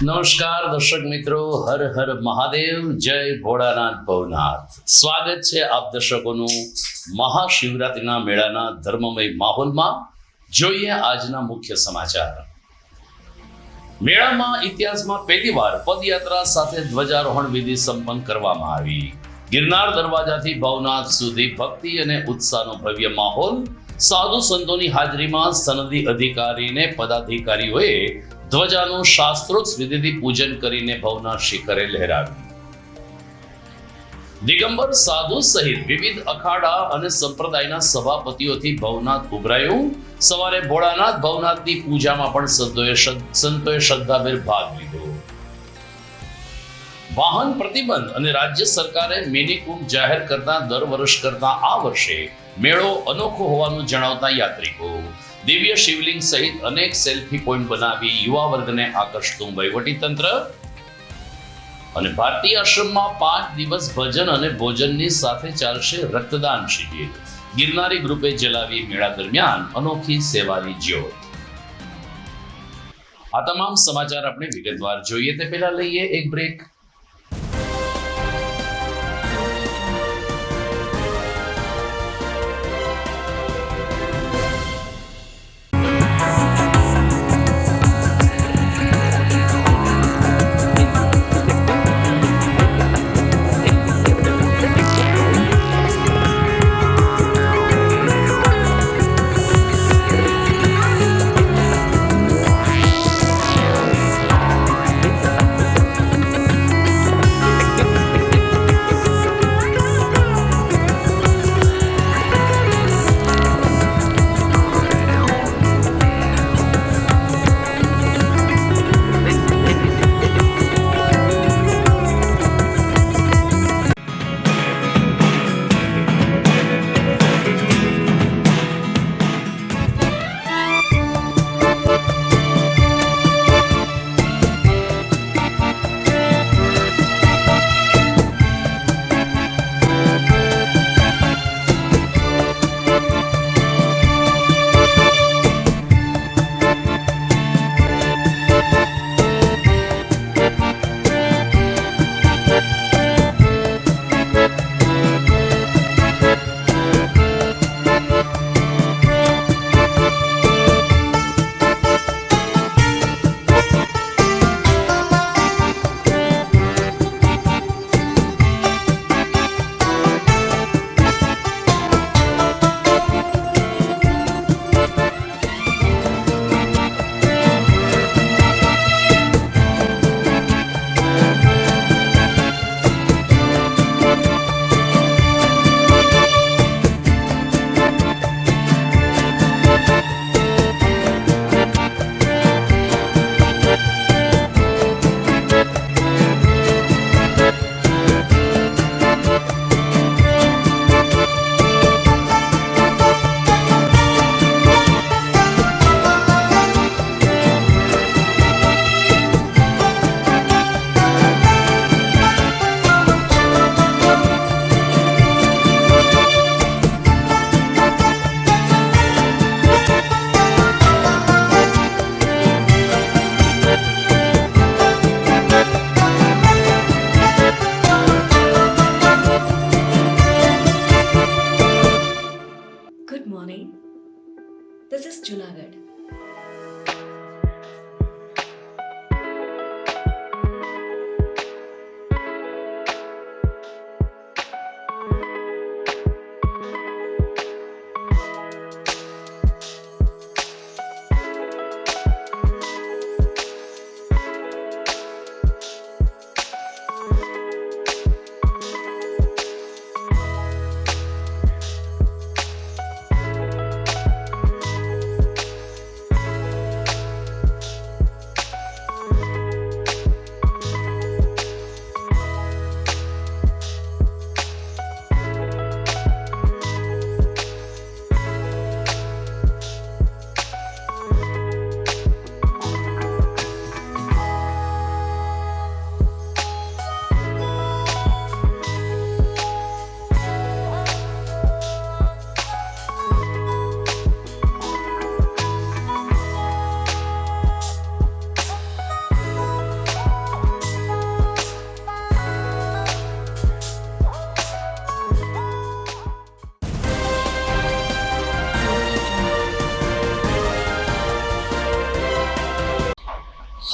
નમસ્કાર દર્શક મિત્રો, હર હર મહાદેવ, જય ભોળાનાથ ભવનાથ. સ્વાગત છે આપ દર્શકોનું મહાશિવરાત્રિના મેળાના ધર્મમય માહોલમાં. જોઈએ આજના મુખ્ય સમાચાર. મેળામાં ઇતિહાસમાં પહેલીવાર પદયાત્રા સાથે ધ્વજારોહણ વિધિ સંપન્ન કરવામાં આવી. ગિરનાર દરવાજાથી ભવનાથ સુધી ભક્તિ અને ઉત્સાહનો ભવ્ય માહોલ. સાધુ સંતોની હાજરીમાં સનદી અધિકારીને પદાધિકારીઓએ ધ્વજાનું શાસ્ત્રોક્ત વિધિથી પૂજન કરીને ભવનાથ શિખરે લહેરાવ્યું. દિગંબર સાધુ સહિત વિવિધ અખાડા અને સંપ્રદાયના સભાપતિઓથી ભવનાથ ઉભરાયું. સવારે ભોળાનાથ ભવનાથની પૂજામાં પણ સંતોએ શ્રદ્ધાભેર ભાગ લીધો. વાહન પ્રતિબંધ અને રાજ્ય સરકારે મિની કુંભ જાહેર કરતા દર વર્ષ કરતા આ વર્ષે મેળો અનોખો હોવાનું જણાવતા યાત્રિકો દિવ્ય શિવલિંગ સહિત અનેક સેલ્ફી પોઈન્ટ બનાવી યુવા વર્ગને આકર્ષતું વહીવટી તંત્ર. અને ભારતીય આશ્રમમાં 5 દિવસ ભજન અને ભોજનની સાથે ચાલશે રક્તદાન શિબિર. ગિરનારી ગ્રુપે જલાવી મેળા દરમિયાન અનોખી સેવાની જ્યોત. આ તમામ સમાચાર આપણે વિગતવાર જોઈએ તે પહેલા લઈએ એક break. Good morning. This is Junagadh.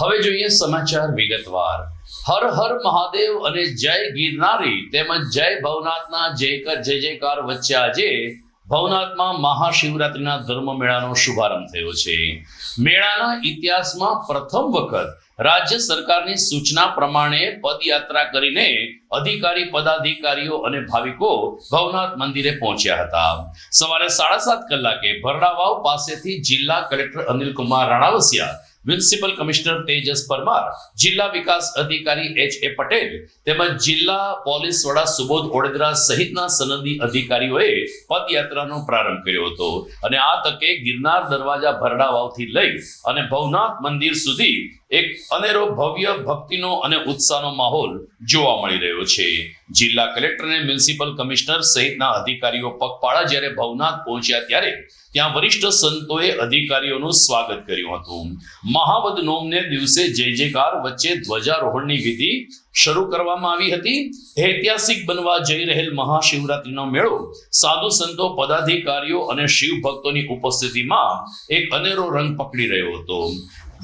હવે જોઈએ સમાચાર વિગતવાર. હર હર મહાદેવ અને જય ગિરનારી તેમજ જય ભવનાથના જય જયકાર વચ્ચે આજે ભવનાથમાં મહાશિવરાત્રિના ધર્મ મેળાનો શુભારંભ થયો છે. મેળાના ઇતિહાસમાં પ્રથમ વખત રાજ્ય સરકારની સૂચના પ્રમાણે પદયાત્રા કરીને અધિકારી પદાધિકારીઓ અને ભાવિકો ભવનાથ મંદિરે પહોંચ્યા હતા. સવારે 7:30 કલાકે ભરડાવાવ પાસેથી જિલ્લા collector Anilkumar Ranavasiya, municipal commissioner Tejas Parmar, જિલ્લા વિકાસ અધિકારી H.A. પટેલ તેમજ જિલ્લા પોલીસ વડા સુબોધ ઓડેદરા સહિતના સનદી અધિકારીઓએ પદયાત્રાનો પ્રારંભ કર્યો હતો અને આ તકે ગિરનાર દરવાજા ભરડાવાવથી લઈ અને ભવનાથ મંદિર સુધી એક અનેરો ભવ્ય ભક્તિનો અને ઉત્સાહનો માહોલ જોવા મળી રહ્યો છે. જિલ્લા કલેક્ટર અને મ્યુનિસિપલ કમિશનર સહિતના અધિકારીઓ પગપાળા જ્યારે ભવનાથ પહોંચ્યા ત્યારે ત્યાં વરિષ્ઠ સંતોએ અધિકારીઓનું સ્વાગત કર્યું હતું. મહાવદ નોમને દિવસે જય જયકાર વચ્ચે ધ્વજારોહણની વિધિ શરૂ કરવામાં આવી હતી. ઐતિહાસિક બનવા જઈ રહેલ મહાશિવરાત્રીનો મેળો સાધુ સંતો, પદાધિકારીઓ અને શિવ ભક્તોની ઉપસ્થિતિમાં એક અનેરો રંગ પકડી રહ્યો હતો.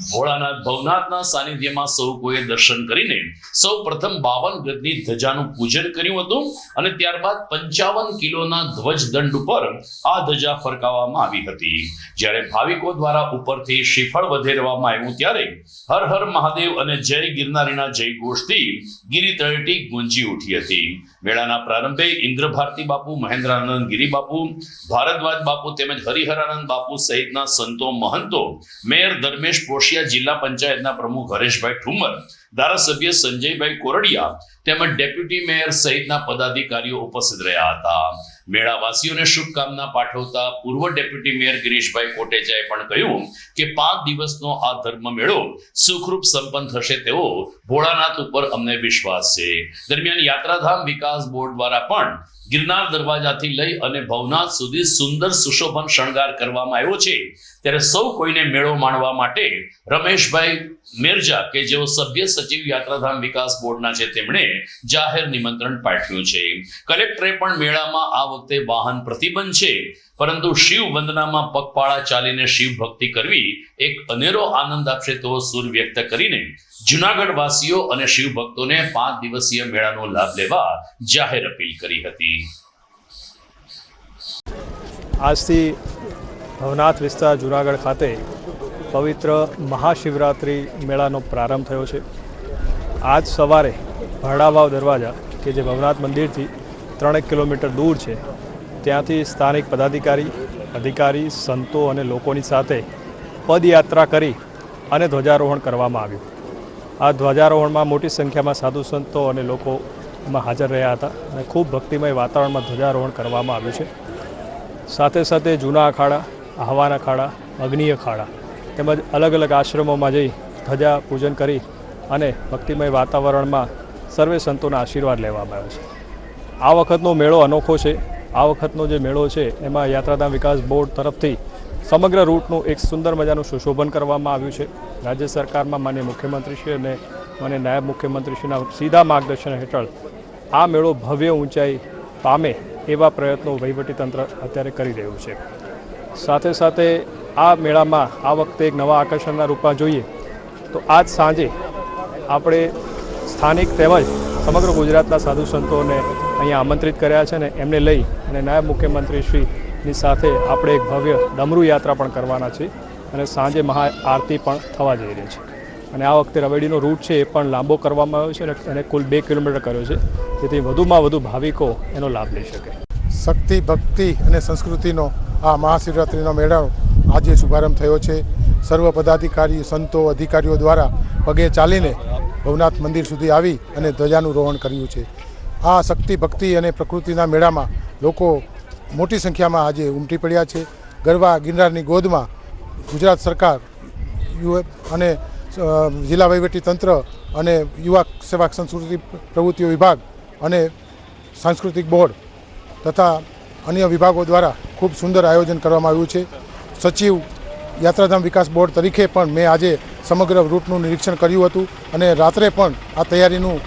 ભોળાનાથ ભવનાથના સાનિધ્યમાં સૌ કોઈએ દર્શન કરીને સૌ પ્રથમ 52 ગજની ધજાનું પૂજન કર્યું હતું અને ત્યારબાદ 55 કિલોના ધ્વજ દંડ ઉપર આ ધજા ફરકાવવામાં આવી હતી. જ્યારે ભાવિકો દ્વારા ઉપરથી શ્રીફળ વધેરવામાં આવ્યું ત્યારે હર હર મહાદેવ અને જય ગિરનારીના જય ઘોષથી ગિરી તળેટી ગુંજી ઉઠી હતી. મેળાના પ્રારંભે ઇન્દ્રભારતી બાપુ, મહેન્દ્રાનંદ ગિરી બાપુ, ભારદ્વાજ બાપુ તેમજ હરિહરાનંદ બાપુ સહિતના સંતો, મહંતો, મેયર ધર્મેશ પોશિયા, જિલ્લા પંચાયતના પ્રમુખ હરેશભાઈ ઠુમર, ધારાસભ્ય સંજયભાઈ કોરડિયા તેમજ ડેપ્યુટી મેયર સહિતના પદાધિકારીઓ ઉપસ્થિત રહ્યા હતા. મેળાવાસીઓને શુભકામના પાઠવતા પૂર્વ ડેપ્યુટી મેયર ગિરીશભાઈ કોટેચાએ પણ કહ્યું કે 5 દિવસનો આ ધર્મ મેળો સુખરૂપ સંપન્ન થશે તેવો ભોળાનાથ ઉપર અમને વિશ્વાસ છે. દરમિયાન યાત્રાધામ વિકાસ બોર્ડ દ્વારા પણ ગિરનાર દરવાજાથી લઈ અને ભવનાથ સુધી સુંદર સુશોભન શણગાર કરવામાં આવ્યો છે. ત્યારે સૌ કોઈને મેળો માણવા માટે રમેશભાઈ મેરજા કે જેઓ સભ્ય સચિવ યાત્રાધામ વિકાસ બોર્ડના છે તેમણે જાહેર નિમંત્રણ પાઠવ્યું છે. કલેક્ટરે પણ મેળામાં આ વખતે વાહન પ્રતિબંધ છે, પરંતુ શિવ વંદનામાં પગપાળા ચાલીને શિવ ભક્તિ કરવી એક અનેરો આનંદ આપશે તેવો સૂર વ્યક્ત કરીને જુનાગઢ વાસીઓ અને શિવ ભક્તોને 5 દિવસીય મેળાનો લાભ લેવા જાહેર અપીલ કરી હતી. આજથી ભવનાથ વિસ્તાર જુનાગઢ ખાતે પવિત્ર મહાશિવરાત્રિ મેળાનો પ્રારંભ થયો છે. આજ સવારે ભરડાવાવ દરવાજા કે જે ભવનાથ મંદિરથી 3 કિલોમીટર દૂર છે ત્યાંથી સ્થાનિક પદાધિકારી, અધિકારી, સંતો અને લોકોની સાથે પદયાત્રા કરી અને ધ્વજારોહણ કરવામાં આવ્યું. આ ધ્વજારોહણમાં મોટી સંખ્યામાં સાધુ સંતો અને લોકો એમાં હાજર રહ્યા હતા અને ખૂબ ભક્તિમય વાતાવરણમાં ધ્વજારોહણ કરવામાં આવ્યું છે. સાથે સાથે જૂના અખાડા, આહવાન અખાડા, અગ્નિ અખાડા તેમજ અલગ અલગ આશ્રમોમાં જઈ ધજા પૂજન કરી અને ભક્તિમય વાતાવરણમાં સર્વે સંતોના આશીર્વાદ લેવામાં આવ્યો છે. આ વખતનો મેળો અનોખો છે. આ વખતનો જે મેળો છે એમાં યાત્રાધામ વિકાસ બોર્ડ તરફથી સમગ્ર રૂટનું એક સુંદર મજાનું સુશોભન કરવામાં આવ્યું છે. રાજ્ય સરકારમાં માનનીય મુખ્યમંત્રીશ્રી અને માનનીય નાયબ મુખ્યમંત્રીશ્રીના સીધા માર્ગદર્શન હેઠળ આ મેળો ભવ્ય ઊંચાઈ પામે એવા પ્રયત્નો વહીવટીતંત્ર અત્યારે કરી રહ્યું છે. સાથે સાથે આ મેળામાં આ વખતે એક નવા આકર્ષણના રૂપમાં જોઈએ તો આજ સાંજે આપણે સ્થાનિક તેમજ સમગ્ર ગુજરાતના સાધુ સંતોને અહીંયા આમંત્રિત કર્યા છે અને એમને લઈ અને નાયબ મુખ્યમંત્રીશ્રીની સાથે આપણે એક ભવ્ય ડમરૂ યાત્રા પણ કરવાના છે અને સાંજે મહાઆરતી પણ થવા જઈ રહી છે. અને આ વખતે રવેડીનો રૂટ છે એ પણ લાંબો કરવામાં આવ્યો છે અને એને કુલ 2 કિલોમીટર કર્યો છે, જેથી વધુમાં વધુ ભાવિકો એનો લાભ લઈ શકે. શક્તિ, ભક્તિ અને સંસ્કૃતિનો આ મહાશિવરાત્રિનો મેળાનો આજે શુભારંભ થયો છે. સર્વ પદાધિકારી, સંતો, અધિકારીઓ દ્વારા પગે ચાલીને ભવનાથ મંદિર સુધી આવી અને ધ્વજાનું રોહણ કર્યું છે. આ શક્તિ, ભક્તિ અને પ્રકૃતિના મેળામાં લોકો મોટી સંખ્યામાં આજે ઉમટી પડ્યા છે. ગરવા ગિરનારની ગોદમાં ગુજરાત સરકાર અને જિલ્લા વહીવટી તંત્ર અને યુવા સેવા સંસ્કૃતિ પ્રવૃત્તિઓ વિભાગ અને સાંસ્કૃતિક બોર્ડ તથા અન્ય વિભાગો દ્વારા ખૂબ સુંદર આયોજન કરવામાં આવ્યું છે. સચિવ યાત્રાધામ વિકાસ બોર્ડ તરીકે પણ મેં આજે સમગ્ર રૂટનું નિરીક્ષણ કર્યું હતું અને રાત્રે પણ આ તૈયારીનું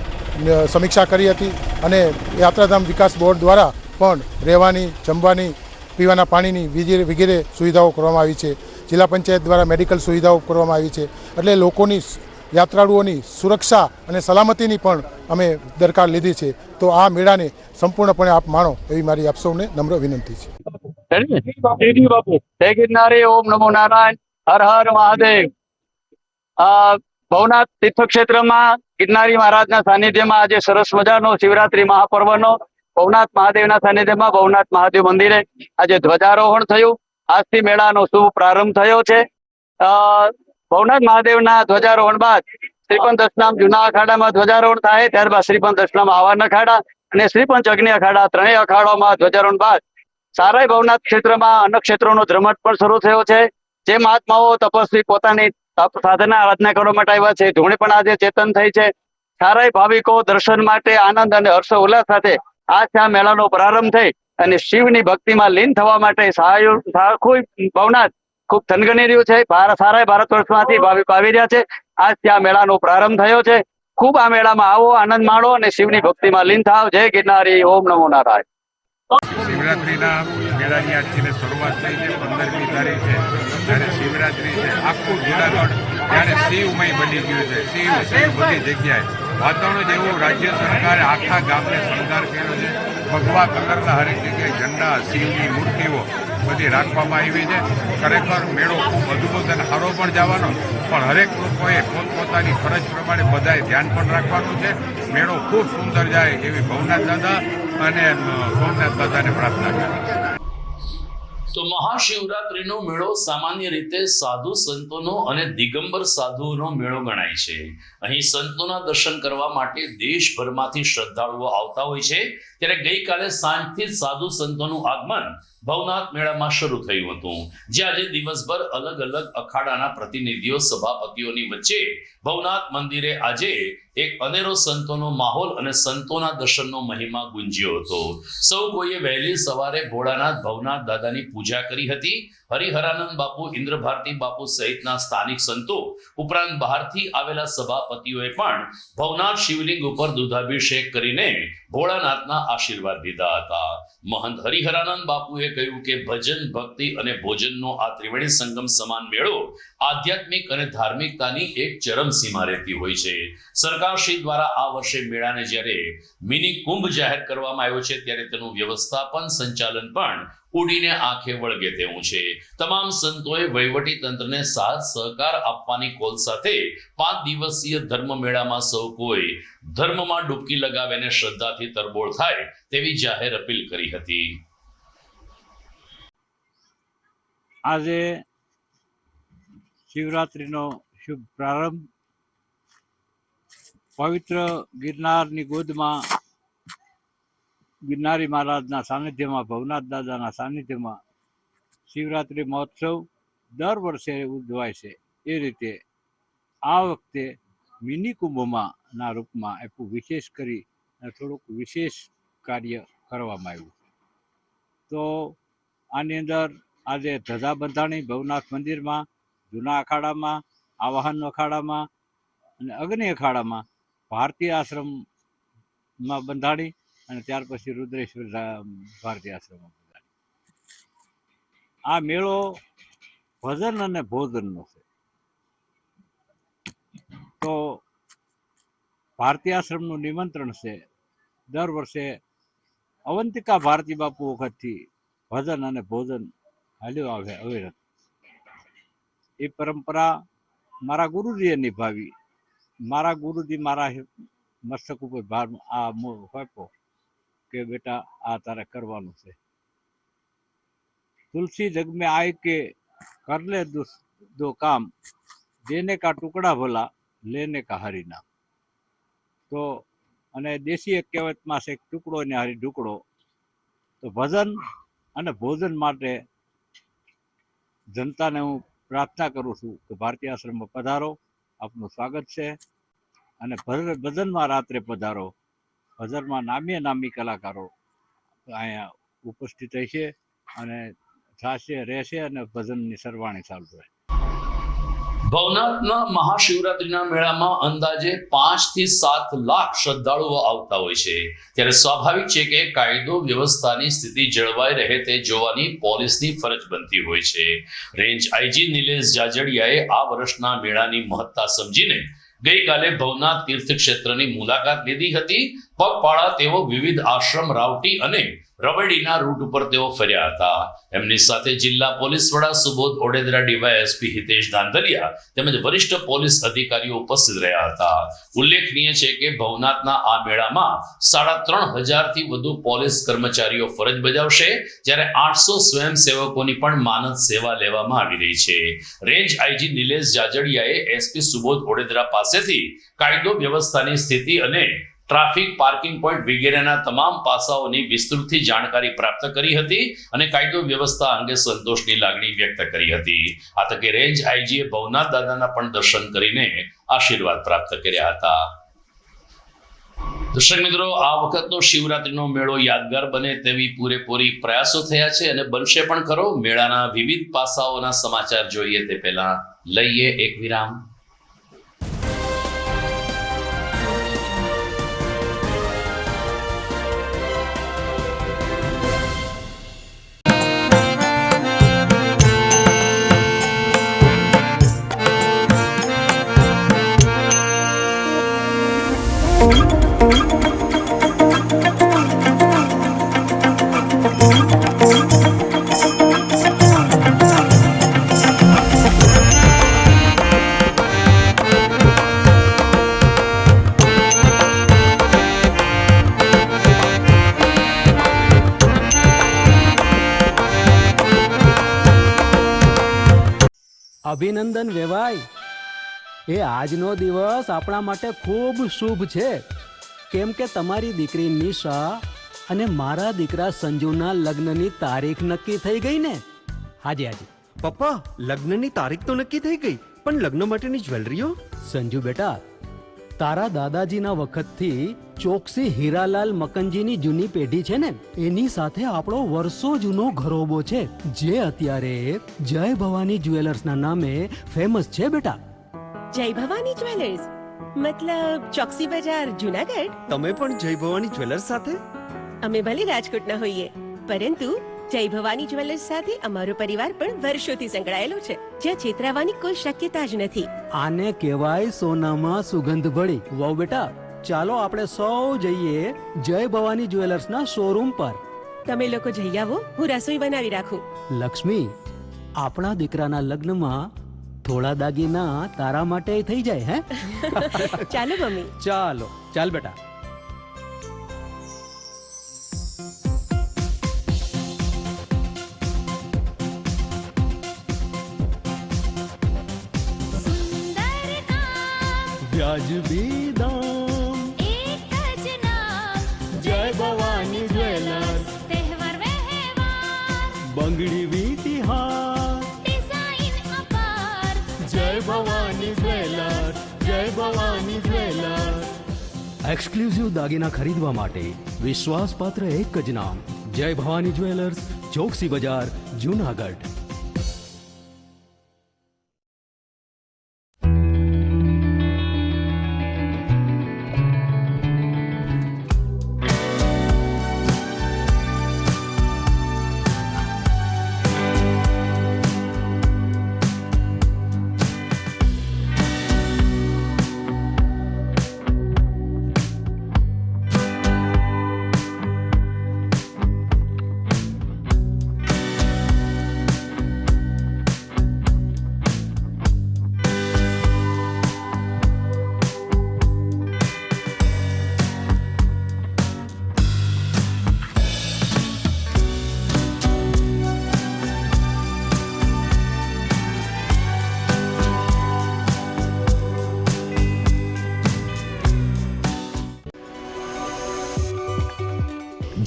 સમીક્ષા કરી હતી અને યાત્રાધામ વિકાસ બોર્ડ દ્વારા પણ રહેવાની, જમવાની, પીવાના પાણીની વગેરે સુવિધાઓ કરવામાં આવી છે. જિલ્લા પંચાયત દ્વારા મેડિકલ સુવિધાઓ કરવામાં આવી છે. એટલે લોકોની યાત્રાળુઓની સુરક્ષા અને સલામતીની પણ અમે દરકાર લીધી છે. તો આ મેળાને સંપૂર્ણપણે આપ માણો એવી મારી આપ સૌને નમ્ર વિનંતી છે. જય ગિરનારી, ઓમ નમો નારાયણ, હર હર મહાદેવ. ભવનાથ તીર્થક્ષેત્રમાં ગિરનારી મહારાજના સાનિધ્યમાં આજે સરસ મજાનો શિવરાત્રી મહાપર્વનો ભવનાથ મહાદેવના સાનિધ્યમાં ભવનાથ મહાદેવ મંદિરે આજે ધ્વજારોહણ થયું. આજથી મેળાનો શુભ પ્રારંભ થયો છે. ભવનાથ મહાદેવના ધ્વજારોહણ બાદ શ્રીપંચ દશનામ જૂના અખાડામાં ધ્વજારોહણ થાય, ત્યારબાદ શ્રીપંચ દશનામ આવાન અખાડા અને શ્રીપંચ અગ્નિ અખાડા ત્રણેય અખાડાઓમાં ધ્વજારોહણ બાદ સારાય ભવનાથ ક્ષેત્રમાં અન્ય ક્ષેત્રોનો ધ્રમટ પણ શરૂ થયો છે. જે મહાત્માઓ તપસ્વી પોતાની સાધના આરાધના કરવા માટે આવ્યા છે, ધૂણી પણ આજે ચેતન થઈ છે. સારાય ભાવિકો દર્શન માટે આનંદ અને હર્ષ ઉલ્લાસ સાથે આ મેળાનો પ્રારંભ થઈ અને શિવની ભક્તિમાં લીન થવા માટે ભવનાથ ખૂબ થનગની રહ્યું છે. સારાય ભારત વર્ષમાંથી ભાવિકો આવી રહ્યા છે. આજ ત્યાં મેળાનો પ્રારંભ થયો છે. ખૂબ આ મેળામાં આવો, આનંદ માણો અને શિવની ભક્તિમાં લીન થાવ. જય ગિરનારી, ઓમ નમો નારાયણ. શિવરાત્રિના મેળાની આજથી શરૂઆત થઈ છે. 15મી તારીખ છે ત્યારે શિવરાત્રિ છે. આખું જુનાગઢ ત્યારે શિવમય બની ગયું છે. શિવ બધી જગ્યાએ વાતાવરણ જેવું રાજ્ય સરકારે આખા ગામને શણગાર કર્યો છે. ભગવા કલરના હરેક જગ્યાએ ઝંડા, શિવની મૂર્તિઓ બધી રાખવામાં આવી છે. ખરેખર મેળો ખૂબ અદભુત અને સારો પણ જવાનો, પણ હરેક લોકોએ પોતપોતાની ફરજ પ્રમાણે બધાએ ધ્યાન પણ રાખવાનું છે. મેળો ખૂબ સુંદર જાય એવી ભવનાથ દાદા અને સોમનાથ દાદાને પ્રાર્થના કરી. તો મહાશિવરાત્રીનો મેળો સામાન્ય રીતે સાધુ સંતોનો અને દિગંબર સાધુઓનો મેળો ગણાય છે. અહીં સંતોના દર્શન કરવા માટે દેશભરમાંથી શ્રદ્ધાળુઓ આવતા હોય છે. ત્યારે ગઈકાલે સાંજથી જ સાધુ સંતોનું આગમન ભવનાથ મેળામાં શરૂ થયું હતું, જે આજે દિવસભર અલગ અલગ અખાડાના પ્રતિનિધિઓ સભાપતિઓની વચ્ચે ભવનાથ મંદિરે આજે એક અનેરો સંતોનો માહોલ અને સંતોના દર્શનનો મહિમા ગુંજ્યો હતો. સૌ કોઈએ વહેલી સવારે ભોળાનાથ ભવનાથ દાદાની પૂજા કરી હતી. હરિહરાનંદ બાપુ, ઇન્દ્રભારતી બાપુ સહિતના સ્થાનિક સંતો ઉપરાંત બહારથી આવેલા સભાપતિઓએ પણ ભવનાથ શિવલિંગ ઉપર દૂધાભિષેક કરીને ભોળાનાથના આશીર્વાદ લીધા હતા. મહંત હરિહરાનંદ બાપુએ કહ્યું કે ભજન, ભક્તિ અને ભોજનનો આ ત્રિવેણી સંગમ સમાન મેળો આધ્યાત્મિક અને ધાર્મિકતાની એક ચરમસીમા રહેતી હોય છે. સરકારશ્રી દ્વારા આ વર્ષે મેળાને જ્યારે મિની કુંભ જાહેર કરવામાં આવ્યો છે, ત્યારે તેનું વ્યવસ્થાપન, સંચાલન પણ ઉડીને આંખે વળગે તેવું છે. તમામ સંતોએ વહીવટી તંત્રને સાથ સહકાર આપવાની કોલ સાથે 5 દિવસીય ધર્મ મેળામાં સૌ કોઈ ધર્મમાં ડૂબકી લગાવીને શ્રદ્ધાથી તરબોળ થાય તેવી જાહેર અપીલ કરી હતી. આજે શિવરાત્રીનો શુભ પ્રારંભ પવિત્ર ગિરનારની ગોદમાં ગિરનારી મહારાજના સાનિધ્યમાં, ભવનાથ દાદાના સાનિધ્યમાં શિવરાત્રિ મહોત્સવ દર વર્ષે ઉજવાય છે. એ રીતે આ વખતે મિની કુંભમાં ના રૂપમાં એટલું વિશેષ કરી થોડુંક વિશેષ કાર્ય કરવામાં આવ્યું. તો આની અંદર આજે ધજા બંધાણી ભવનાથ મંદિરમાં, જૂના અખાડામાં, આવાહન અખાડામાં અને અગ્નિ અખાડામાં ભારતીય આશ્રમમાં બંધાણી અને ત્યાર પછી રુદ્રેશ્વર ભારતીય આશ્રમમાં બંધાણી. આ મેળો ભજન અને ભોજનનો છે. તો ભારતીય આશ્રમનું નિમંત્રણ છે. દર વર્ષે અવંતિકા ભારતી બાપુ વખતથી ભજન અને ભોજન હાલ્યું આવે અવિરત. એ પરંપરા મારા ગુરુજીએ નિભાવી. મારા ગુરુજી મારા મસ્તક ઉપર ભાર આ આપ્યો કે બેટા આ તારે કરવાનું છે. તુલસી જગ में आए के कर ले दो काम, देने का टुकड़ा भला लेने का हरी नाम. તો અને દેશી એક કહેવતમાં છે ટુકડો ને હરી ઢુકડો. તો ભજન અને ભોજન માટે જનતાને હું પ્રાર્થના કરું છું કે ભારતીય આશ્રમમાં પધારો, આપનું સ્વાગત છે. અને ભજનમાં રાત્રે પધારો. ભજનમાં નામી કલાકારો અહીંયા ઉપસ્થિત રહેશે અને થશે, રહેશે અને ભજનની સરવાણી ચાલુ રહે. ભવનાથના મહાશિવરાત્રીના મેળામાં અંદાજે 5 થી 7 લાખ શ્રદ્ધાળુઓ આવતા હોય છે. ત્યારે સ્વાભાવિક છે કે કાયદો વ્યવસ્થાની સ્થિતિ જળવાઈ રહે તે જોવાની પોલીસની ફરજ બનતી હોય છે. રેન્જ આઈજી નિલેશ જાજડિયાએ આ વર્ષના મેળાની મહત્તા સમજીને ગઈકાલે ભવનાથ તીર્થક્ષેત્રની મુલાકાત લીધી હતી. પગપાળા તેઓ વિવિધ આશ્રમ, રાવટી અને રવેડીના રૂટ ઉપર તેઓ ફર્યા હતા. એમની સાથે જિલ્લા પોલીસ વડા સુબોધ ઓડેદરા, ડીવાયએસપી હિતેશ ધાંધલિયા તેમજ વરિષ્ઠ પોલીસ અધિકારીઓ ઉપસ્થિત રહ્યા હતા. ઉલ્લેખનીય છે કે ભવનાથના આ મેળામાં 3,500 થી વધુ પોલીસ કર્મચારીઓ ફરજ બજાવશે, જ્યારે 800 સ્વયંસેવકોની પણ માનદ સેવા લેવામાં આવી રહી છે. રેન્જ આઈજી નિલેશ જાજડિયાએ એસપી સુબોધ ઓડેદરા પાસેથી કાયદો વ્યવસ્થાની સ્થિતિ અને ટ્રાફિક, પાર્કિંગ પોઈન્ટ વગેરેના તમામ પાસાઓની વિસ્તૃતથી જાણકારી પ્રાપ્ત કરી હતી અને કાયદો વ્યવસ્થા અંગે સંતોષની લાગણી વ્યક્ત કરી હતી. આ તકે રેન્જ આઈજીએ ભવનાથ દાદાના પણ દર્શન કરીને આશીર્વાદ પ્રાપ્ત કર્યા હતા. દર્શક મિત્રો, આ વખતનો શિવરાત્રીનો મેળો યાદગાર બને તેવી પૂરેપૂરી પ્રયાસો થયા છે અને બનશે પણ ખરો. મેળાના વિવિધ પાસાઓના સમાચાર જોઈએ તે પહેલા લઈએ એક વિરામ. અભિનંદન વેવાય, એ આજનો દિવસ આપણા માટે ખૂબ શુભ છે, કેમ કે તમારી દીકરી નિશા અને મારા દીકરા સંજુના લગ્નની તારીખ નક્કી થઈ ગઈ ને. હાજી હાજી પપ્પા, લગ્નની તારીખ તો નક્કી થઈ ગઈ, પણ લગ્ન માટેની જ્વેલરીઓ? સંજુ બેટા, તારા દાદાજીના વખતથી ચોકસી હીરાલાલ મકનજીની જૂની પેઢી છે ને, એની સાથે આપણો વર્ષો જૂનો ઘરોબો છે, જે અત્યારે જય ભવાની જ્વેલર્સના નામે ફેમસ છે બેટા. જય ભવાની જ્વેલર્સ મતલબ ચોકસી બજાર, જુનાગઢ? તમે પણ જય ભવાની જ્વેલર્સ સાથે? અમે ભલે રાજકોટના હોઈએ, પરંતુ જય ભવાની જ્વેલર્સ સાથે અમારો પરિવાર પણ વર્ષોથી સંકળાયેલો છે, જ્યાં છેતરાવાની કોઈ શક્યતા જ નથી. આને કહેવાય સોનામાં સુગંધ ભળી. વાવ બેટા, ચાલો આપણે સૌ જઈએ જય ભવાની જ્વેલર્સના શોરૂમ પર. તમે લોકો જઈ આવો, હું રસોઈ બનાવી રાખું. લક્ષ્મી, આપણા દીકરાના લગ્નમાં થોડા દાગીના તારા માટે થઈ જાય. હે ચાલો મમ્મી. ચાલો ચાલ બેટા. વ્યાજબી દામ, એક જ નામ, જય ભવાની જ્વેલર્સ. તહેવાર વ્યવહાર, બંગડી વીટી હાર, ડિઝાઇન અપાર, જય ભવાની જ્વેલર્સ, જય ભવાની જ્વેલર્સ. એક્સક્લુઝિવ દાગીના ખરીદવા માટે વિશ્વાસપાત્ર એક જ નામ, જય ભવાની જ્વેલર્સ, ચોકસી બજાર, જુનાગઢ.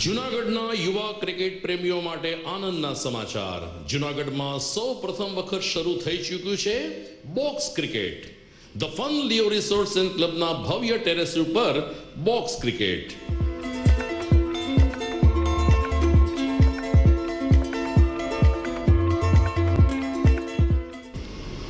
જૂનાગઢના યુવા ક્રિકેટ પ્રેમીઓ માટે આનંદના સમાચાર. જૂનાગઢમાં સૌ પ્રથમ વખત શરૂ થઈ ચૂક્યું છે box cricket. The fun Leo resorts and ક્લબના ભવ્ય ટેરેસ ઉપર બોક્સ ક્રિકેટ.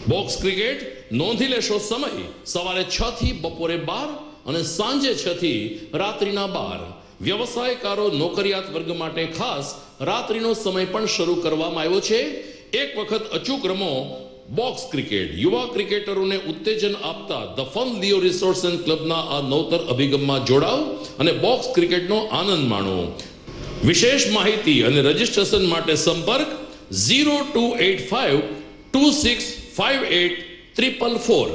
બોક્સ ક્રિકેટ નોંધી લેશો સમય સવારે 6 થી બપોરે 12 અને સાંજે 6 થી રાત્રિના 12. વ્યવસાયકારો, નોકરિયાત વર્ગ માટે ખાસ રાત્રિનો સમય પણ શરૂ કરવામાં આવ્યો છે. એક વખત અચૂક રમો, બોક્સ ક્રિકેટ યુવા ક્રિકેટરોને ઉત્તેજન આપતા the fun Leo resorts and ક્લબના આ નવતર અભિગમમાં જોડાઓ અને બોક્સ ક્રિકેટનો આનંદ માણો. વિશેષ માહિતી અને રજીસ્ટ્રેશન માટે સંપર્ક 0285 2658 444.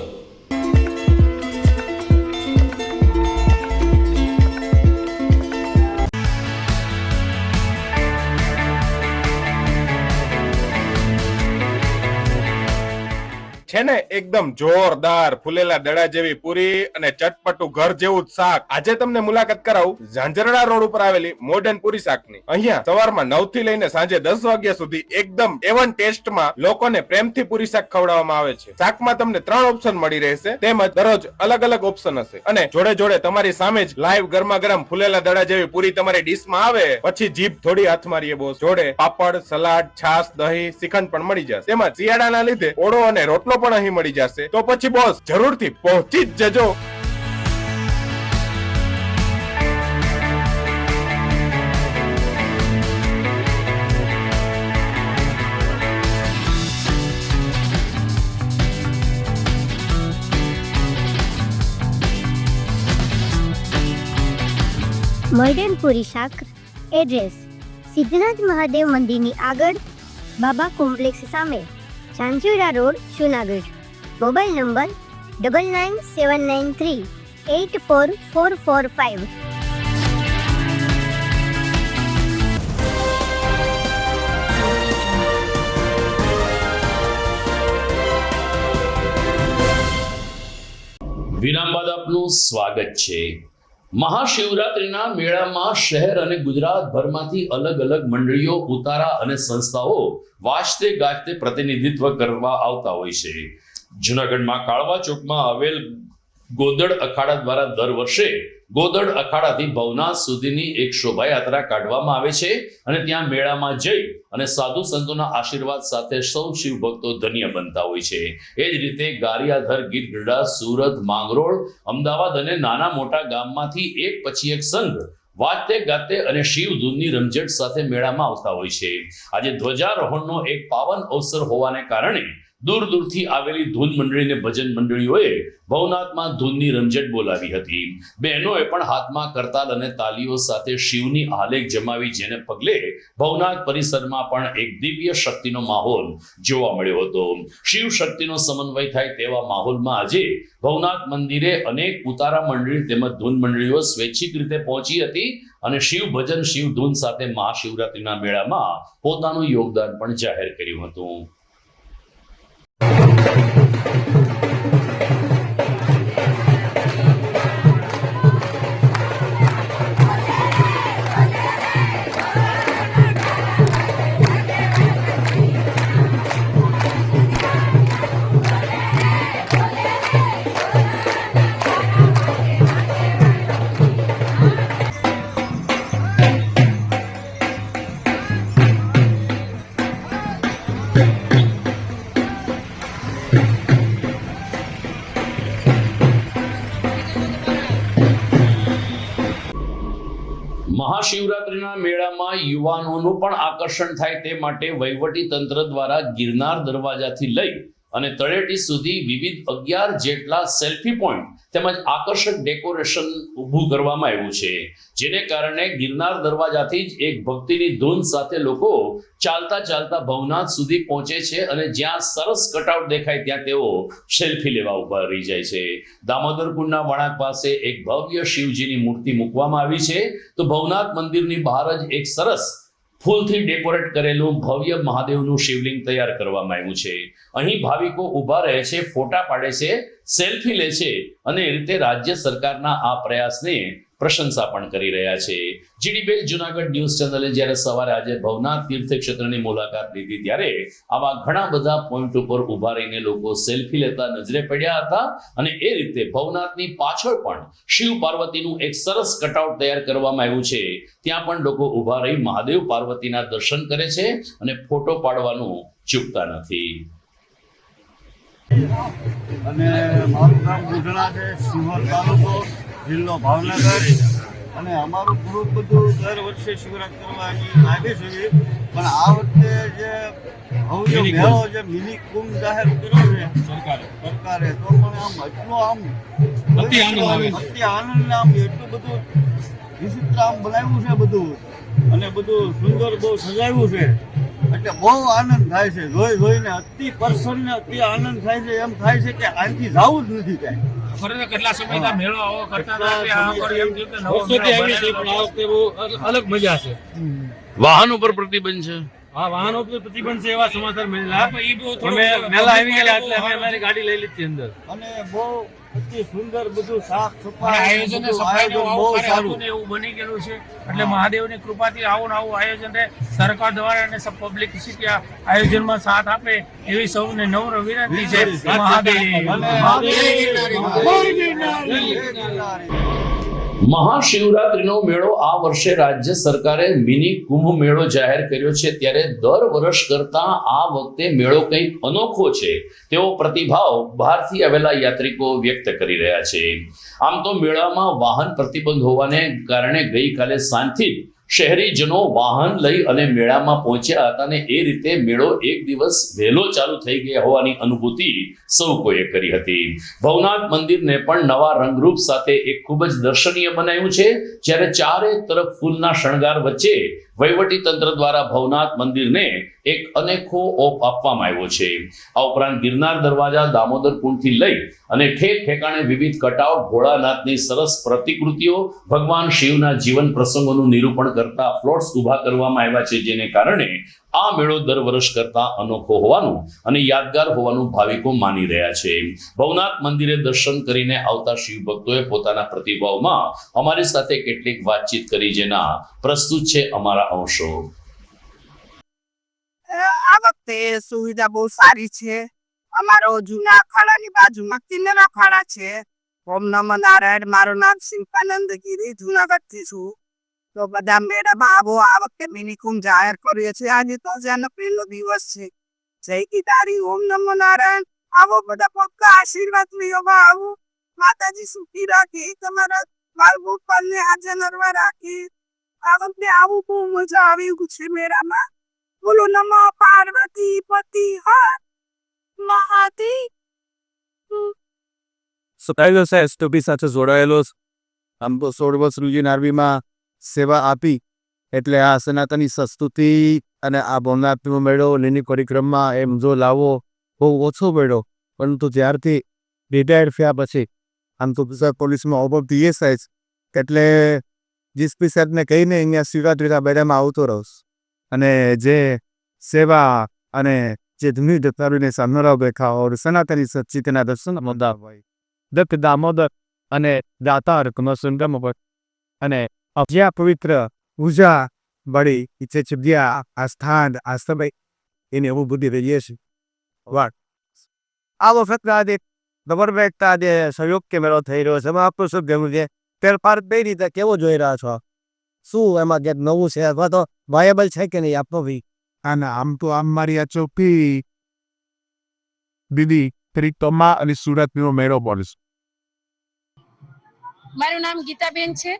છે ને એકદમ જોરદાર ફૂલેલા દડા જેવી પૂરી અને ચટપટું ઘર જેવું જ શાક. આજે તમને મુલાકાત કરાવું ઝાંઝરડા રોડ ઉપર આવેલી મોડર્ન પૂરી શાકની. અહીંયા સવારમાં 9 થી લઈને સાંજે 10 વાગ્યા સુધી એકદમ એવન ટેસ્ટમાં લોકોને પ્રેમથી પૂરી શાક ખવડાવવામાં આવે છે. શાકમાં તમને 3 ઓપ્શન મળી રહેશે, તેમજ દરરોજ અલગ અલગ ઓપ્શન હશે અને જોડે જોડે તમારી સામે જ લાઈવ ગરમા ગરમ ફૂલેલા દડા જેવી પૂરી તમારી ડીશમાં આવે પછી જીભ થોડી હાથ મારીએ બોસ. જોડે પાપડ, સલાડ, છાશ, દહીં, શ્રીખંડ પણ મળી જશે. તેમજ શિયાળાના લીધે ઓળો અને રોટલો પણ અહીં મળી જશે. તો પછી બોસ જરૂરથી પહોંચી જ જજો. મોડર્ન પૂરી શાક. એડ્રેસ સિદ્ધનાથ મહાદેવ મંદિરની આગળ, બાબા કોમ્પ્લેક્સ સામે, Zanzarda road, Junagadh. Mobile number 9979384445. વિરામ બાદ આપનું સ્વાગત છે. મહાશિવરાત્રિના મેળામાં શહેર અને ગુજરાતભરમાંથી અલગ અલગ મંડળીઓ, ઉતારા અને સંસ્થાઓ વાજતે ગાજતે પ્રતિનિધિત્વ કરવા આવતા હોય છે. જૂનાગઢમાં કાળવા ચોકમાં આવેલ ગોદડ અખાડા દ્વારા દર વર્ષે ગોદડ અખાડાથી ભવનાથ સુધીની એક શોભાયાત્રા કાઢવામાં આવે છે અને ત્યાં મેળામાં જઈ અને સાધુ સંતોના આશીર્વાદ સાથે સૌ શિવ ભક્તો ધન્ય બનતા હોય છે. એ જ રીતે ગારિયાધર, ગીરગઢડા, સુરત, માંગરોળ, અમદાવાદ અને નાના મોટા ગામમાંથી એક પછી એક સંઘ વાજતે ગાતે અને શિવ ધૂનની રમઝટ સાથે મેળામાં આવતા હોય છે. આજે ધ્વજારોહણનો એક પાવન અવસર હોવાને કારણે દૂર દૂરથી આવેલી ધૂન મંડળી અને ભજન મંડળીઓએ ભવનાથમાં ધૂનની રમઝટ બોલાવી હતી. બહેનોએ પણ હાથમાં કરતાલ અને તાલીઓ સાથે શિવની આલેખ જમાવી, જેને પગલે ભવનાથ પરિસરમાં પણ એક દિવ્ય શક્તિનો માહોલ જોવા મળ્યો હતો. શિવ શક્તિનો સમન્વય થાય તેવા માહોલમાં આજે ભવનાથ મંદિરે અનેક ઉતારા મંડળી તેમજ ધૂન મંડળીઓ સ્વૈચ્છિક રીતે પહોંચી હતી અને શિવ ભજન, શિવ ધૂન સાથે મહાશિવરાત્રિના મેળામાં પોતાનું યોગદાન પણ જાહેર કર્યું હતું. મહાશિવરાત્રિના મેળામાં યુવાનોનું પણ આકર્ષણ થાય તે માટે વહીવટી તંત્ર દ્વારા ગિરનાર દરવાજાથી લઈ અને તળેટી સુધી વિવિધ 11 જેટલા સેલ્ફી પોઈન્ટ તેમજ આકર્ષક ડેકોરેશન ઊભું કરવામાં આવ્યું છે, જેને કારણે ગિરનાર દરવાજાથી જ એક ભક્તિની ધૂન સાથે લોકો ચાલતા ચાલતા ભવનાથ સુધી પહોંચે છે અને જ્યાં સરસ કટઆઉટ દેખાય ત્યાં તેઓ સેલ્ફી લેવા ઉભા રહી જાય છે. દામોદર કુંડના વળાંક પાસે એક ભવ્ય શિવજીની મૂર્તિ મૂકવામાં આવી છે, તો ભવનાથ મંદિરની બહાર જ એક સરસ ફૂલથી ડેકોરેટ કરેલું ભવ્ય મહાદેવનું શિવલિંગ તૈયાર કરવામાં આવ્યું છે. અહીં ભાવિકો ઊભા રહે છે, ફોટા પાડે છે, સેલ્ફી લે છે અને એ રીતે રાજ્ય સરકારના આ પ્રયાસને પ્રશંસા પણ કરી રહ્યા છે. જીડીબેલ જુનાગઢ ન્યૂઝ ચેનલે જ્યારે સવારે આજે ભવનાથ તીર્થક્ષેત્રની મુલાકાત લીધી ત્યારે આવા ઘણા બધા પોઈન્ટ ઉપર ઊભા રહીને લોકો સેલ્ફી લેતા નજરે પડ્યા હતા અને એ રીતે ભવનાથની પાછળ પણ શિવ પાર્વતીનું એક સરસ કટઆઉટ તૈયાર કરવામાં આવ્યું છે. ત્યાં પણ લોકો ઊભા રહી મહાદેવ પાર્વતીના દર્શન કરે છે અને ફોટો પાડવાનું ચૂકતા નથી. અને મારું ગામ ગુજરા છે, સિહોર તાલુકો, જિલ્લો ભાવનગર અને અમારું ગ્રુપ બધું દર વર્ષે શિવરાત્રી કરવાની લાગે છે, પણ આ વખતે જે ભવ્ય મેળો જે મિની કુંભ જાહેર કર્યો છે સરકારે, તો પણ આમ એટલો આમ અતિ આનંદ આમ એટલું બધું વિચિત્ર આમ બનાવ્યું છે બધું, અને બધું સુંદર બહુ સજાવ્યું છે, એટલે બહુ આનંદ થાય છે જોઈને. અતિ પ્રસન્ન અતિ આનંદ થાય છે, એમ થાય છે કે આનાથી જવું જ નથી કાંઈ. કેટલા સમયથી મેળો આવો કરતા અલગ મજા છે. વાહન ઉપર પ્રતિબંધ છે. હા, વાહનો ઉપર પ્રતિબંધ છે એવા સમાચાર મળેલા. મેલા આવી ગયા એટલે અમે અમારી ગાડી લઈ લીધી અંદર. અને બહુ અતિ સુંદર બધું સાફ સફાઈ આયોજન બહુ સારું એવું બની ગયેલું છે. એટલે મહાદેવની કૃપાથી આવું આયોજન રહે. સરકાર દ્વારા અને સબ પબ્લિસિટી આયોજનમાં સાથ આપે એવી સૌને નમ્ર વિનંતી છે. મહાશિવરાત્રીનો મેળો આ વર્ષે રાજ્ય સરકારે મિની કુંભ મેળો જાહેર કર્યો છે, ત્યારે દર વર્ષ કરતા આ વખતે મેળો કંઈક અનોખો છે તેવો પ્રતિભાવ બહારથી આવેલા યાત્રિકો વ્યક્ત કરી રહ્યા છે. આમ તો મેળામાં વાહન પ્રતિબંધ હોવાને કારણે ગઈકાલે સાંજથી જ શહેરીજનો વાહન લઈ અને મેળામાં પહોંચ્યા હતા, અને એ રીતે મેળો એક દિવસ વહેલો ચાલુ થઈ ગયા હોવાની અનુભૂતિ સૌ કોઈએ કરી હતી. ભવનાથ મંદિરને પણ નવા રંગરૂપ સાથે એક ખૂબ જ દર્શનીય બનાવ્યું છે, જ્યારે ચારે તરફ ફૂલના શણગાર વચ્ચે વહીવટી તંત્ર દ્વારા ભવનાથ મંદિરને એક અનેખો ઓપ આપવામાં આવ્યો છે. આ ઉપરાંત ગિરનાર દરવાજા, દામોદર કુંડથી લઈ અને ઠેક ઠેકાણે વિવિધ કટઆઉટ, ભોળાનાથની સરસ પ્રતિકૃતિઓ, ભગવાન શિવના જીવન પ્રસંગોનું નિરૂપણ કરતા ફ્લોટ્સ ઊભા કરવામાં આવ્યા છે, જેને કારણે આ મેળો દર વર્ષ કરતા અનોખો હોવાનું અને યાદગાર હોવાનું ભાવિકો માની રહ્યા છે. ભવનાથ મંદિરે દર્શન કરીને આવતા શિવ ભક્તોએ પોતાના પ્રતિભાવમાં અમારી સાથે કેટલીક વાતચીત કરી, જેના પ્રસ્તુત છે અમારા અંશો. આ વખતે સુવિધા બહુ સારી છે. અમારો જૂના અખાડાની બાજુમાં કિન્નર અખાડા છે. ઓમ નમઃ નારાયણ. મારું નામ શિલ્પાનંદ ગીરી, જુનાગઢથી છું. તો બધા મેળામાં આવો. આ વખતે મિની કુંભ જાહેર કર્યો છે. આજે તો જેનો પહેલો દિવસ છે. જય ગીતારી. ઓમ નમઃ નારાયણ. આવો બધા ભક્તો આશીર્વાદ લેવા આવો. માતાજી સુખી રાખી, તમારા બાળ ગોપાલને આજે નરવા રાખી. આ વખતે આવું બહુ મજા આવી છે મેળામાં. બોલો નમઃ પાર્વતી પતિ હર મહાદેવ. સતાયેલો છે એસટોપી સાથે જોડાયેલો. આમ તો 16 વર્ષ રૂજીન આર્મીમાં સેવા આપી, એટલે આ સનાતની સંસ્કૃતિ અને આ ભવનાથનો મેળો, લીની પરિક્રમા એમ જો લાવો બહુ ઓછો મેળો. પરંતુ જ્યારથી રિટાયર્ડ થયા પછી આમ તો ગુજરાત પોલીસમાં ઓવર પીએસઆઈ, એટલે જીસપી સાહેબને કહીને અહીંયા શિવરાત્રીના મેળામાં આવતો રહું, અને જે સેવા અને જે ધૂની દત્તારીને સામનારાઓ બેઠા ઓર સનાતની સચ્ચિતના દર્શન મોદા હોય દત્ત દામોદર અને દાતાર કુમસુંદમ અને જ્યાં પવિત્ર પૂજા બળી ઈચ્છે જગ્યા, આ સ્થાન, આ સમય એની અનુભૂતિ રહીએ છીએ. વાહ, આ વખત આજે ગવર્મેન્ટના જે સહયોગ કે મેળો થઈ રહ્યો છે, એમાં આપણું શું કહેવું છે? ફેરફાર કઈ રીતે કેવો જોઈ રહ્યા છો? શું એમાં ક્યાંક નવું છે અથવા તો વાયેબલ છે કે નહીં આપનો બી? આમ તો આમ મારી આ ચોપી દીદી ત્રિકોમા અને સુરતનો મેળો પડે છે. મારું નામ ગીતાબેન છે.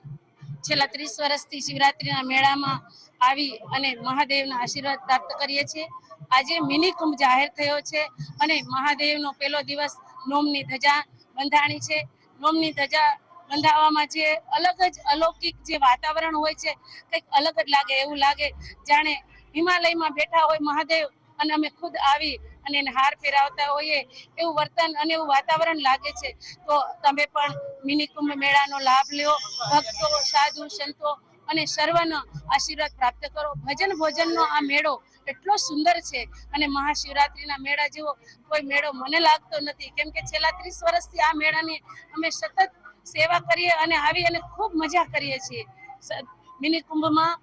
છેલ્લા 30 વર્ષથી શિવરાત્રીના મેળામાં આવી અને મહાદેવના આશીર્વાદ પ્રાપ્ત કરીએ છીએ. આજે મિની કુંભ જાહેર થયો છે અને મહાદેવનો પહેલો દિવસ નોમની ધજા બંધાણી છે. નોમની ધજા બંધાવવામાં જે અલગ જ અલૌકિક જે વાતાવરણ હોય છે, કંઈક અલગ જ લાગે. એવું લાગે જાણે હિમાલયમાં બેઠા હોય મહાદેવ અને અમે ખુદ આવી અને એને હાર ફેરાવતા હોઈએ, એવું વર્તન અને એવું વાતાવરણ લાગે છે. તો તમે પણ મિની કુંભ મેળાનો લાભ લ્યો. ભક્તો, સાધુ, સંતો અને સર્વનો આશીર્વાદ પ્રાપ્ત કરો. ભજન ભોજનનો આ મેળો એટલો સુંદર છે અને મહાશિવરાત્રીના મેળા જેવો કોઈ મેળો મને લાગતો નથી, કેમ કે છેલ્લા 30 વર્ષથી આ મેળાની અમે સતત સેવા કરીએ અને આવી અને ખૂબ મજા કરીએ છીએ. મિની કુંભમાં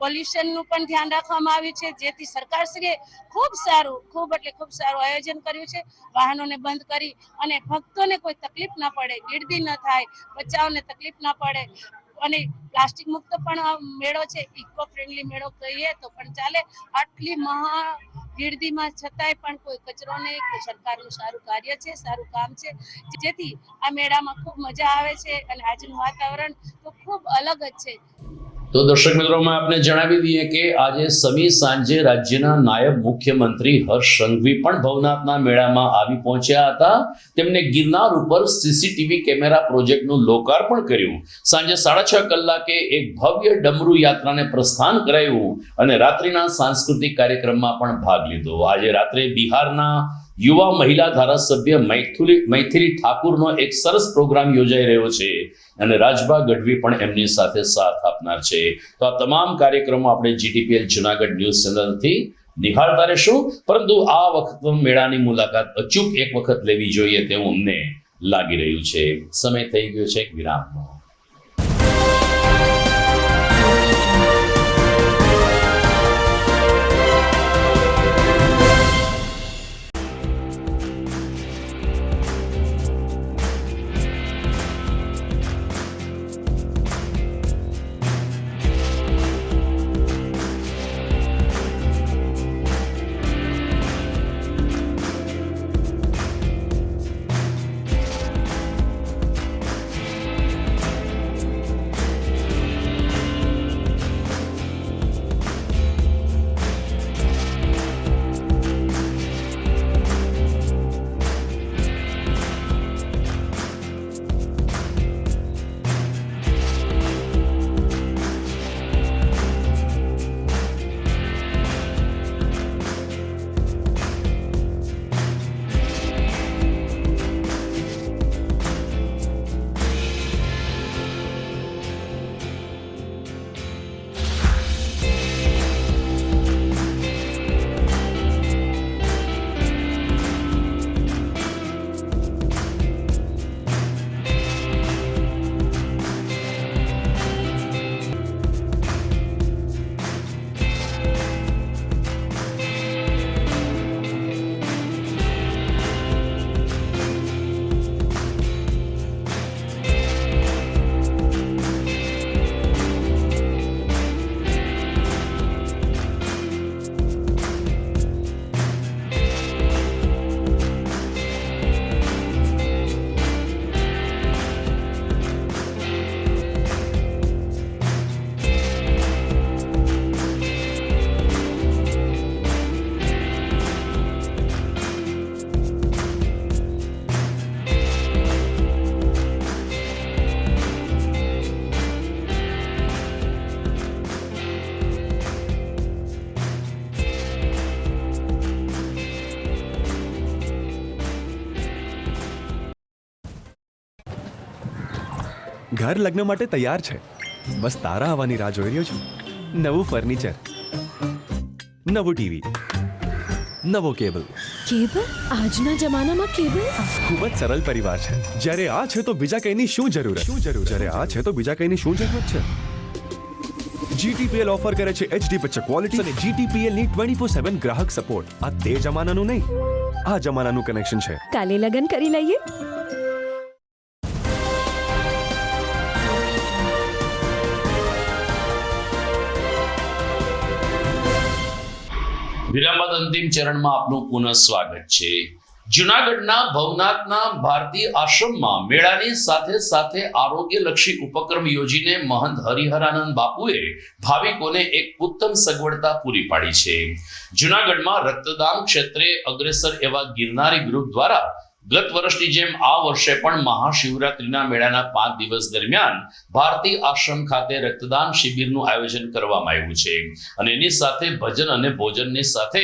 પોલ્યુશનનું પણ ધ્યાન રાખવામાં આવ્યું છે, જેથી સરકારશ્રીએ ખૂબ સારું આયોજન કર્યું છે. વાહનોને બંધ કરી અને ભક્તોને કોઈ તકલીફ ના પડે, ગીર્દી ન થાય, બચ્ચાઓને તકલીફ ના પડે અને પ્લાસ્ટિક મુક્ત પણ મેળો છે. ઇકો ફ્રેન્ડલી મેળો કહીએ તો પણ ચાલે. આટલી ગીરદીમાં છતાંય પણ કોઈ કચરો નહીં, કોઈ સરકારનું સારું કાર્ય છે, સારું કામ છે, જેથી આ મેળામાં ખૂબ મજા આવે છે અને આજનું વાતાવરણ તો ખૂબ અલગ જ છે. તો દર્શક મિત્રોમાં આપને જણાવી દઈએ કે આજે સમી સાંજે રાજ્યના નાયબ મુખ્યમંત્રી હર્ષ સંઘવી પણ ભવનાથના મેળામાં આવી પહોંચ્યા હતા. તેમણે ગિરનાર ઉપર સીસીટીવી કેમેરા પ્રોજેક્ટનું લોકાર્પણ કર્યું. સાંજે 6:30 કલાકે એક ભવ્ય ડમરૂ યાત્રાને પ્રસ્થાન કરાયું અને રાત્રિના સાંસ્કૃતિક કાર્યક્રમમાં પણ ભાગ લીધો. આજે રાત્રે બિહારના યુવા મહિલા ધારાસભ્ય મૈથિલી ઠાકુરનો એક સરસ પ્રોગ્રામ યોજાઈ રહ્યો છે અને રાજભા ગઢવી પણ એમની સાથે સાથ આપનાર છે. તો આ તમામ કાર્યક્રમો આપણે GTPL જુનાગઢ ન્યૂઝ ચેનલથી નિહાળતા રહેશું, પરંતુ આ વખત મેળાની મુલાકાત અચૂક એક વખત લેવી જોઈએ તેવું અમને લાગી રહ્યું છે. સમય થઈ ગયો છે એક વિરામનો. ઘર લગ્ન માટે તૈયાર છે, બસ તારા આવવાની રાહ જોઈ રહ્યો છું. નવું ફર્નિચર, નવું ટીવી, નવો કેબલ. કેબલ? આજના જમાનામાં કેબલ? ખૂબ જ સરળ પરિવાર છે. જ્યારે આ છે તો બીજા કંઈની શું જરૂરત? જ્યારે આ છે તો બીજા કંઈની શું જરૂરત છે? GTPL ઓફર કરે છે HD પિક્ચર ક્વોલિટી અને GTPL ની 24/7 ગ્રાહક સપોર્ટ. આ તે જમાનાનું નહીં, આ જમાનાનું કનેક્શન છે. કાલે લગન કરી લઈએ. વિરામ બાદ અંતિમ ચરણમાં આપનું પુનઃ સ્વાગત છે. જુનાગઢના ભવનાથના ભારતી આશ્રમમાં મેળાની સાથે સાથે આરોગ્યલક્ષી ઉપક્રમ યોજીને મહંત હરિહરાનંદ બાપુએ ભાવિકોને એક ઉત્તમ સગવડતા પૂરી પાડી છે. જુનાગઢમાં રક્તદાન ક્ષેત્રે અગ્રેસર એવા ગિરનારી ગ્રુપ દ્વારા ગત વર્ષની જેમ આ વર્ષે પણ મહાશિવરાત્રીના મેળાના 5 દિવસ દરમિયાન ભારતી આશ્રમ ખાતે રક્તદાન શિબિરનું આયોજન કરવામાં આવ્યું છે અને એની સાથે ભજન અને ભોજનની સાથે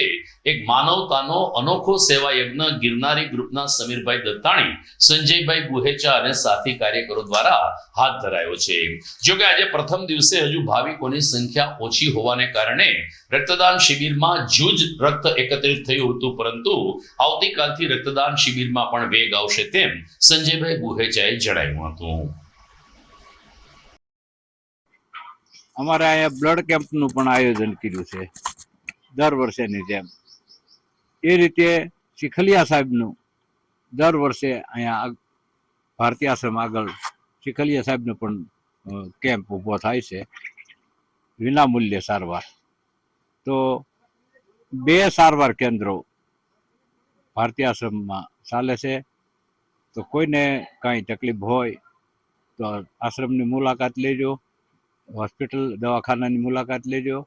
એક માનવતાનો અનોખો સેવા યજ્ઞ ગિરનારી ગ્રુપના સમીરભાઈ દત્તાણી, સંજયભાઈ ગુહેચા અને સાથી કાર્યકરો દ્વારા હાથ ધરાયો છે. જો કે આજે પ્રથમ દિવસે હજુ ભાવિકોની સંખ્યા ઓછી હોવાને કારણે રક્તદાન શિબિરમાં જૂજ રક્ત એકત્રિત થયું હતું, પરંતુ આવતીકાલથી રક્તદાન શિબિરમાં પણ વેગ આવશે તેમ સંજયભાઈ ગુહેચાએ જણાવ્યું હતું. અમારે અહીંયા બ્લડ કેમ્પનું પણ આયોજન કર્યું છે દર વર્ષેની જેમ. એ રીતે શીખલિયા સાહેબનું દર વર્ષે અહીંયા ભારતી આશ્રમ આગળ શીખલિયા સાહેબનો પણ કેમ્પ ઊભો થાય છે, વિનામૂલ્યે સારવાર. તો 2 સારવાર કેન્દ્રો ભારતીય આશ્રમમાં ચાલે છે. તો કોઈને કાંઈ તકલીફ હોય તો આશ્રમની મુલાકાત લેજો, હોસ્પિટલ દવાખાનાની મુલાકાત લેજો.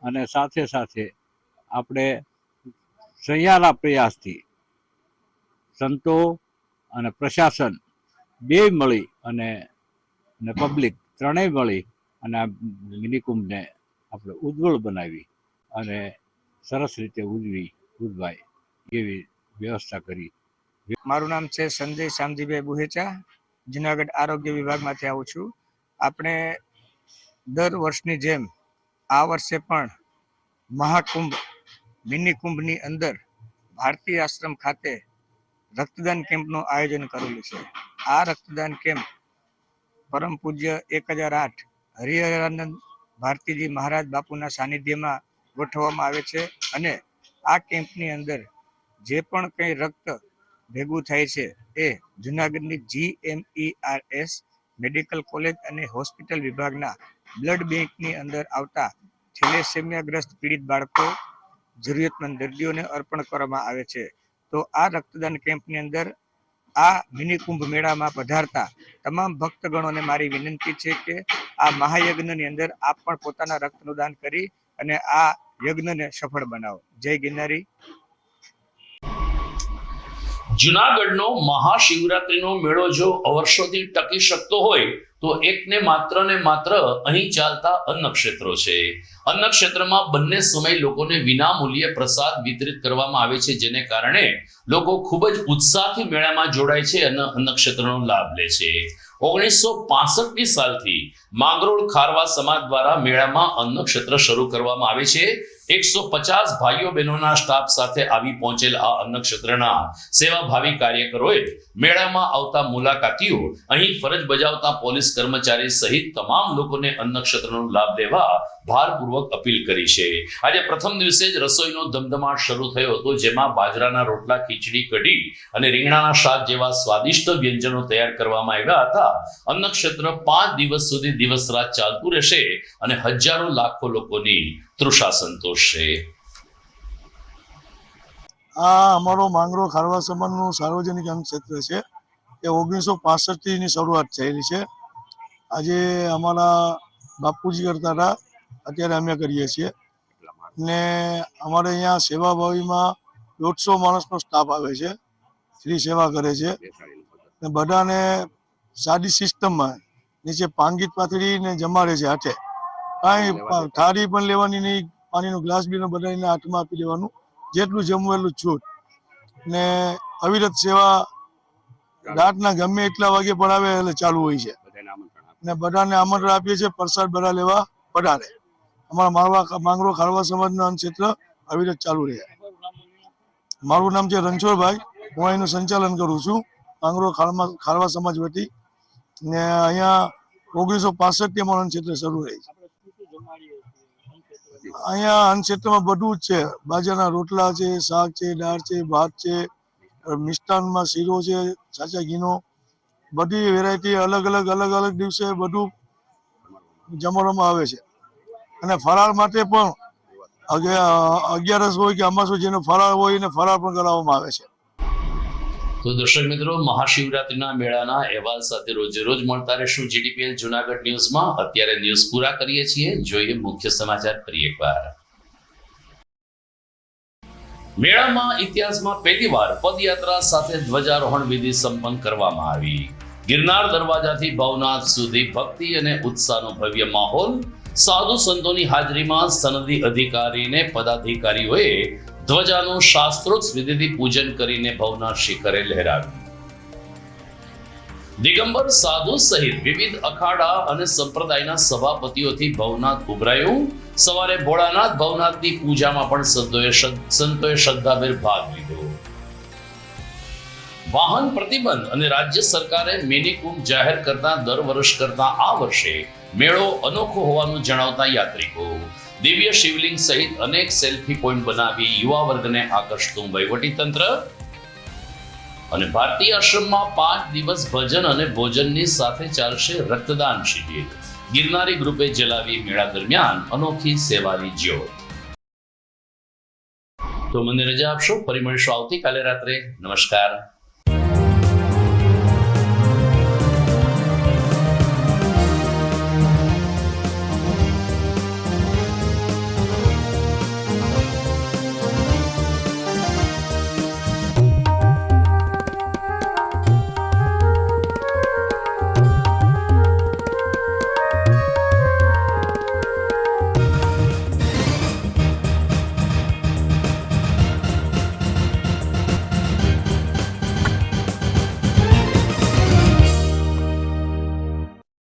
અને સાથે સાથે આપણે સહિયારા પ્રયાસથી સંતો અને પ્રશાસન બે મળી અને પબ્લિક ત્રણેય મળી અને આ મિની કુંભને આપણે ઉજ્જવળ બનાવી અને સરસ રીતે ઉજવાય એવી વ્યવસ્થા કરી. મારું નામ છે સંજય શામજીભાઈ બુહેચા, જુનાગઢ આરોગ્ય વિભાગમાંથી આવું છું. આપણે દર વર્ષની જેમ આ વર્ષે પણ મહાકુંભ મિની કુંભની અંદર ભારતીય આશ્રમ ખાતે રક્તદાન કેમ્પનું આયોજન કરેલું છે. આ રક્તદાન કેમ્પ પરમ પૂજ્ય 1008 હરિહરાનંદ ભારતીજી મહારાજ બાપુના સાનિધ્યમાં ગોઠવવામાં આવે છે. અને આ કેમ્પની અંદર જે પણ કંઈ રક્ત ભેગું થાય છે એ જુનાગઢની GMERS મેડિકલ કોલેજ અને હોસ્પિટલ વિભાગના બ્લડ બેંકની અંદર આવતા થેલેસેમિયાગ્રસ્ત પીડિત બાળકો, જરૂરિયાતમંદ દર્દીઓને અર્પણ કરવામાં આવે છે. તો આ રક્તદાન કેમ્પની અંદર આ મિની કુંભ મેળામાં પધારતા તમામ ભક્તગણોને મારી વિનંતી છે કે આ મહાયજ્ઞની અંદર આપ પણ પોતાના રક્તનું દાન કરી અને આ યજ્ઞને સફળ બનાવો. જય ગિરનારી. જુનાગઢનો મહાશિવરાત્રીનો મેળો જો વર્ષોથી ટકી શકતો હોય તો એકને માત્ર ને માત્ર અહીં ચાલતા અન્નક્ષેત્રો છે. અન્નક્ષેત્રમાં બંને સમય લોકોને વિનામૂલ્યે પ્રસાદ વિતરિત કરવામાં આવે છે, જેને કારણે લોકો ખૂબ જ ઉત્સાહથી મેળામાં જોડાય છે અને અન્નક્ષેત્રનો લાભ લે છે. 1965ની સાલથી માંગરોળ ખારવા સમાજ દ્વારા મેળામાં અન્નક્ષેત્ર શરૂ કરવામાં આવે છે. 150 ભાઈઓ બહેનોના સ્ટાફ સાથે આવી પહોંચેલ આ અન્નક્ષેત્રના સેવાભાવી કાર્યકરોએ મેળામાં આવતા મુલાકાતીઓ, અહીં ફરજ બજાવતા પોલીસ કર્મચારી સહિત તમામ લોકોને અન્નક્ષેત્રનો લાભ લેવા ભારપૂર્વક અપીલ કરી છે. આજે પ્રથમ દિવસે જ રસોઈનો ધમધમાટ શરૂ થયો હતો, જેમાં બાજરાના રોટલા, ખીચડી, કઢી અને રીંગણાના શાક જેવા સ્વાદિષ્ટ વ્યંજનો તૈયાર કરવામાં આવ્યા હતા. અન્નક્ષેત્ર 5 દિવસ સુધી દિવસ રાત ચાલતું રહેશે અને હજારો લાખો લોકોની તૃષા સંતોષશે. આ અમારો માંગરો ખારવા સમાજનું સાર્વજનિક અન્નક્ષેત્ર છે. એ 1965ની શરૂઆત થયેલી છે. આજે અમારા બાપુજી કરતા હતા, અત્યારે અમે કરીએ છીએ. ને અમારે અહીંયા સેવાભાવીમાં 150 માણસનો સ્ટાફ આવે છે, ફ્રી સેવા કરે છે. ને બધાને સાદી સિસ્ટમમાં નીચે પાંગીત પાથરીને જમાડે છે હાથે. કાંઈ થાળી પણ લેવાની નહીં, પાણીનો ગ્લાસ બી બધાને હાથમાં આપી દેવાનું. જેટલું જમવું એટલું છૂટ. ને અવિરત સેવા રાતના ગમે એટલા વાગે પણ આવે એટલે ચાલુ હોય છે. ને બધાને આમંત્રણ આપીએ છીએ પ્રસાદ બધા લેવા પધારે. અમારા માંગરો ખારવા સમાજનું અન્નક્ષેત્ર અવિરત ચાલુ રહે. મારું નામ છે રણછોડભાઈ, હું અહીંનું સંચાલન કરું છું માંગરો ખારવા સમાજ વતી. ને અહીંયા 1965થી અમારું અન્નક્ષેત્ર શરૂ રહે છે. અહીંયા અન્નક્ષેત્રમાં બધું જ છે. બાજરાના રોટલા છે, શાક છે, દાળ છે, ભાત છે, મિષ્ટાનમાં શીરો છે, સાચા ઘીનો, બધી વેરાયટી અલગ અલગ દિવસે બધું જમાડવામાં આવે છે. અને ફરાળ માટે પણ 11 હોય કે અમાસ હોય, જેનો ફરાળ હોય એને ફરાળ પણ કરાવવામાં આવે છે. તો દર્શક મિત્રો, મહાશિવરાત્રીના મેળાના અહેવાલ સાથે રોજે રોજ મળતા રહેશું GTPL જુનાગઢ ન્યૂઝમાં. અત્યારે ન્યૂઝ પૂરા કરીએ છીએ. જોઈએ મુખ્ય સમાચાર ફરી એકવાર. મેળામાં ઇતિહાસમાં પહેલીવાર પદયાત્રા સાથે ધ્વજારોહણ વિધિ સંપન્ન કરવામાં આવી. ગિરનાર દરવાજાથી ભવનાથ સુધી ભક્તિ અને ઉત્સાહનો ભવ્ય માહોલ. સાધુ સંતોની હાજરીમાં સનદી અધિકારીને પદાધિકારીઓએ ધ્વજાનું શાસ્ત્રોક્ત વિધિથી પૂજન કરીને ભવનાથ શિખરે લહેરાવ્યું. દિગંબર સાધુ સહિત વિવિધ અખાડા અને સંપ્રદાયના સભાપતિઓથી ભવનાથ ઉભરાયું. સવારે ભોળાનાથ ભવનાથની પૂજામાં પણ સંતોએ શ્રદ્ધાભેર ભાગ લીધો. વાહન પ્રતિબંધ અને રાજ્ય સરકારે મિની કુંભ જાહેર કરતા દર વર્ષ કરતા આ વર્ષે મેળો અનોખો હોવાનું જણાવતા યાત્રિકો દિવ્ય શિવલિંગ સહિત અનેક સેલ્ફી પોઈન્ટ બનાવી યુવા વર્ગને આકર્ષતું વહીવટીતંત્ર. અને ભારતીય આશ્રમમાં 5 દિવસ ભજન અને ભોજનની સાથે ચાલશે રક્તદાન શિબિર. ગિરનારી ગ્રુપે જલાવી મેળા દરમિયાન અનોખી સેવાની જ્યોત. તો મને રજા આપશો. ફરી મળીશું આવતીકાલે રાત્રે. નમસ્કાર.